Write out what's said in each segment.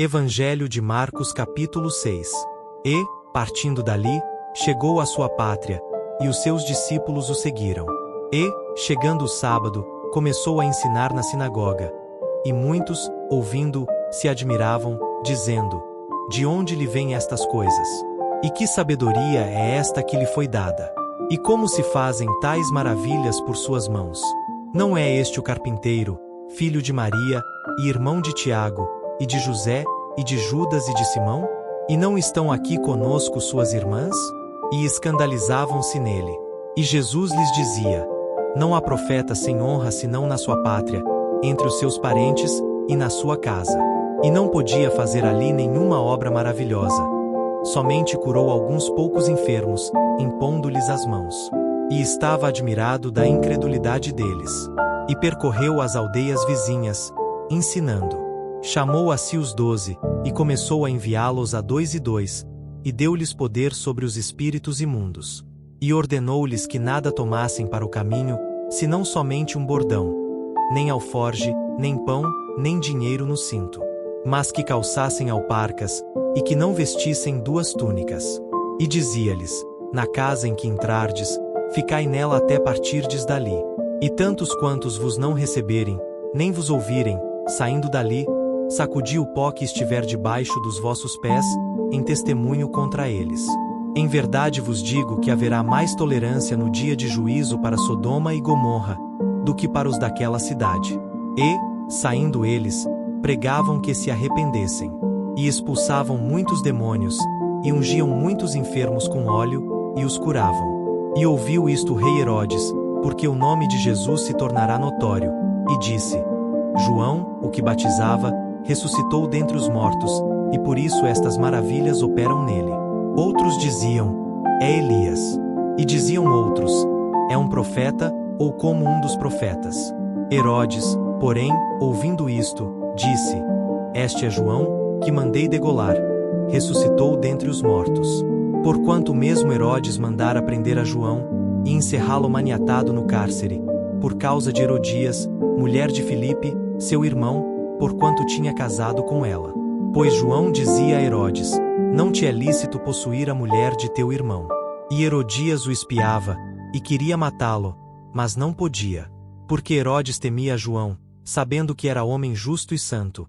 Evangelho de Marcos capítulo 6. E, partindo dali, chegou à sua pátria, e os seus discípulos o seguiram. E, chegando o sábado, começou a ensinar na sinagoga. E muitos, ouvindo, se admiravam, dizendo: De onde lhe vêm estas coisas? E que sabedoria é esta que lhe foi dada? E como se fazem tais maravilhas por suas mãos? Não é este o carpinteiro, filho de Maria, e irmão de Tiago, e de José, e de Judas e de Simão? E não estão aqui conosco suas irmãs? E escandalizavam-se nele. E Jesus lhes dizia: Não há profeta sem honra senão na sua pátria, entre os seus parentes, e na sua casa. E não podia fazer ali nenhuma obra maravilhosa. Somente curou alguns poucos enfermos, impondo-lhes as mãos. E estava admirado da incredulidade deles. E percorreu as aldeias vizinhas, ensinando. Chamou a si os 12, e começou a enviá-los a 2 e 2, e deu-lhes poder sobre os espíritos imundos. E ordenou-lhes que nada tomassem para o caminho, senão somente um bordão, nem alforge, nem pão, nem dinheiro no cinto. Mas que calçassem alparcas, e que não vestissem 2 túnicas. E dizia-lhes: Na casa em que entrardes, ficai nela até partirdes dali. E tantos quantos vos não receberem, nem vos ouvirem, saindo dali, sacudi o pó que estiver debaixo dos vossos pés, em testemunho contra eles. Em verdade vos digo que haverá mais tolerância no dia de juízo para Sodoma e Gomorra, do que para os daquela cidade. E, saindo eles, pregavam que se arrependessem. E expulsavam muitos demônios, e ungiam muitos enfermos com óleo, e os curavam. E ouviu isto o rei Herodes, porque o nome de Jesus se tornará notório, e disse: João, o que batizava, ressuscitou dentre os mortos, e por isso estas maravilhas operam nele. Outros diziam: É Elias. E diziam outros: É um profeta, ou como um dos profetas. Herodes, porém, ouvindo isto, disse: Este é João, que mandei degolar. Ressuscitou dentre os mortos. Porquanto mesmo Herodes mandara prender a João, e encerrá-lo maniatado no cárcere, por causa de Herodias, mulher de Filipe, seu irmão, porquanto tinha casado com ela. Pois João dizia a Herodes: Não te é lícito possuir a mulher de teu irmão. E Herodias o espiava, e queria matá-lo, mas não podia. Porque Herodes temia João, sabendo que era homem justo e santo,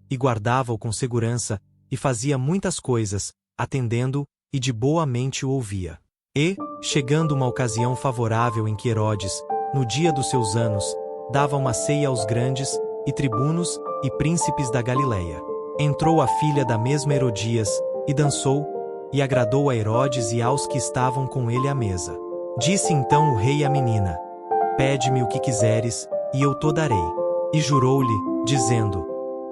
e guardava-o com segurança, e fazia muitas coisas, atendendo, e de boa mente o ouvia. E, chegando uma ocasião favorável em que Herodes, no dia dos seus anos, dava uma ceia aos grandes, e tribunos, e príncipes da Galileia. Entrou a filha da mesma Herodias, e dançou, e agradou a Herodes e aos que estavam com ele à mesa. Disse então o rei à menina: Pede-me o que quiseres, e eu to darei. E jurou-lhe, dizendo: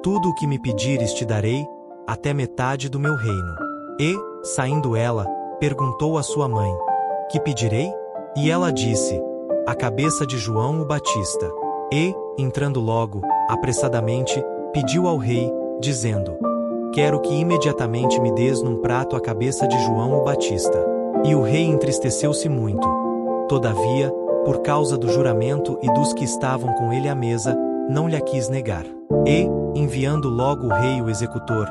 Tudo o que me pedires te darei, até metade do meu reino. E, saindo ela, perguntou à sua mãe: Que pedirei? E ela disse: A cabeça de João o Batista. E, entrando logo, apressadamente, pediu ao rei, dizendo: Quero que imediatamente me des num prato a cabeça de João o Batista. E o rei entristeceu-se muito. Todavia, por causa do juramento e dos que estavam com ele à mesa, não lhe quis negar. E, enviando logo o rei o executor,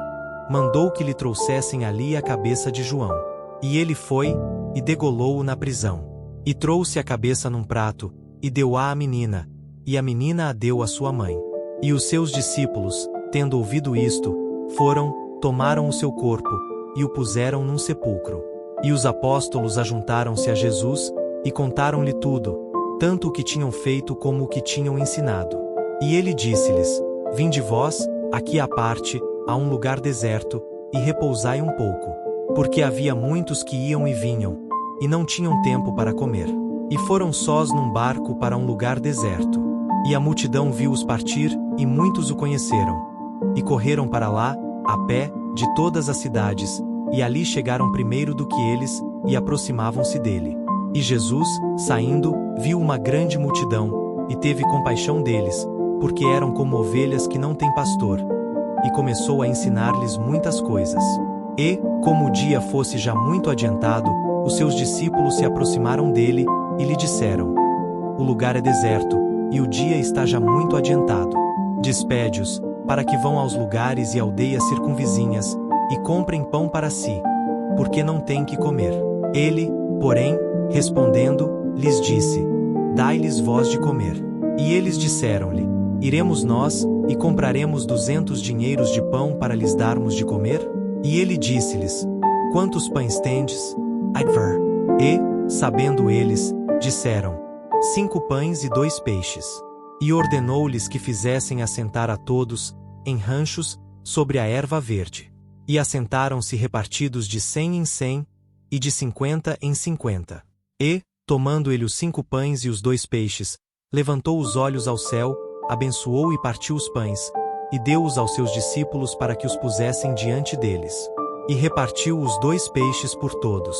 mandou que lhe trouxessem ali a cabeça de João. E ele foi, e degolou-o na prisão. E trouxe a cabeça num prato, e deu-a à menina, e a menina a deu à sua mãe. E os seus discípulos, tendo ouvido isto, foram, tomaram o seu corpo, e o puseram num sepulcro. E os apóstolos ajuntaram-se a Jesus, e contaram-lhe tudo, tanto o que tinham feito como o que tinham ensinado. E ele disse-lhes: Vinde vós, aqui à parte, a um lugar deserto, e repousai um pouco. Porque havia muitos que iam e vinham, e não tinham tempo para comer. E foram sós num barco para um lugar deserto. E a multidão viu-os partir, e muitos o conheceram. E correram para lá, a pé, de todas as cidades, e ali chegaram primeiro do que eles, e aproximavam-se dele. E Jesus, saindo, viu uma grande multidão, e teve compaixão deles, porque eram como ovelhas que não têm pastor. E começou a ensinar-lhes muitas coisas. E, como o dia fosse já muito adiantado, os seus discípulos se aproximaram dele, e lhe disseram: O lugar é deserto, e o dia está já muito adiantado. Despede-os, para que vão aos lugares e aldeias circunvizinhas, e comprem pão para si, porque não têm que comer. Ele, porém, respondendo, lhes disse: Dai-lhes vós de comer. E eles disseram-lhe: Iremos nós, e compraremos 200 dinheiros de pão para lhes darmos de comer? E ele disse-lhes: Quantos pães tendes? E, sabendo eles, disseram: 5 pães e 2 peixes. E ordenou-lhes que fizessem assentar a todos, em ranchos, sobre a erva verde. E assentaram-se repartidos de 100 em 100, e de 50 em 50. E, tomando ele os 5 pães e os 2 peixes, levantou os olhos ao céu, abençoou e partiu os pães, e deu-os aos seus discípulos para que os pusessem diante deles. E repartiu os 2 peixes por todos.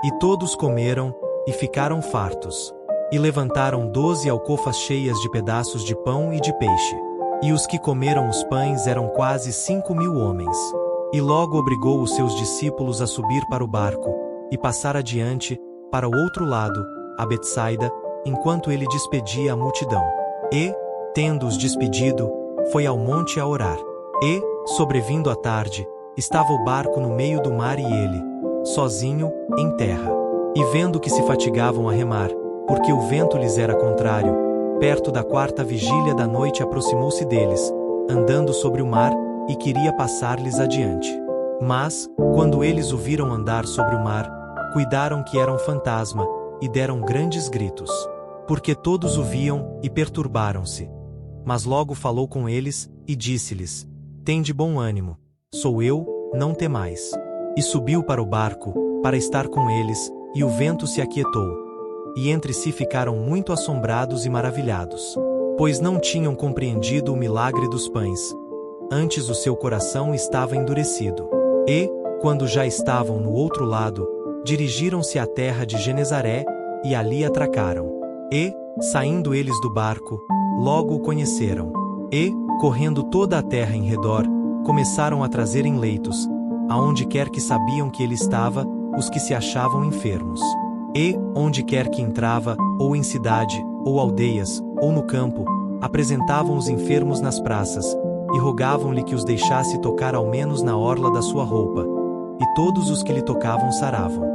E todos comeram, e ficaram fartos. E levantaram 12 alcofas cheias de pedaços de pão e de peixe. E os que comeram os pães eram quase 5.000 homens. E logo obrigou os seus discípulos a subir para o barco, e passar adiante, para o outro lado, a Betsaida, enquanto ele despedia a multidão. E, tendo-os despedido, foi ao monte a orar. E, sobrevindo a tarde, estava o barco no meio do mar e ele, sozinho, em terra. E vendo que se fatigavam a remar, porque o vento lhes era contrário, perto da 4ª vigília da noite aproximou-se deles, andando sobre o mar, e queria passar-lhes adiante. Mas, quando eles o viram andar sobre o mar, cuidaram que era um fantasma, e deram grandes gritos. Porque todos o viam, e perturbaram-se. Mas logo falou com eles, e disse-lhes: Tende bom ânimo, sou eu, não temais. E subiu para o barco, para estar com eles, e o vento se aquietou. E entre si ficaram muito assombrados e maravilhados, pois não tinham compreendido o milagre dos pães. Antes o seu coração estava endurecido. E, quando já estavam no outro lado, dirigiram-se à terra de Genezaré, e ali atracaram. E, saindo eles do barco, logo o conheceram. E, correndo toda a terra em redor, começaram a trazer em leitos, aonde quer que sabiam que ele estava, os que se achavam enfermos. E, onde quer que entrava, ou em cidade, ou aldeias, ou no campo, apresentavam os enfermos nas praças, e rogavam-lhe que os deixasse tocar ao menos na orla da sua roupa. E todos os que lhe tocavam saravam.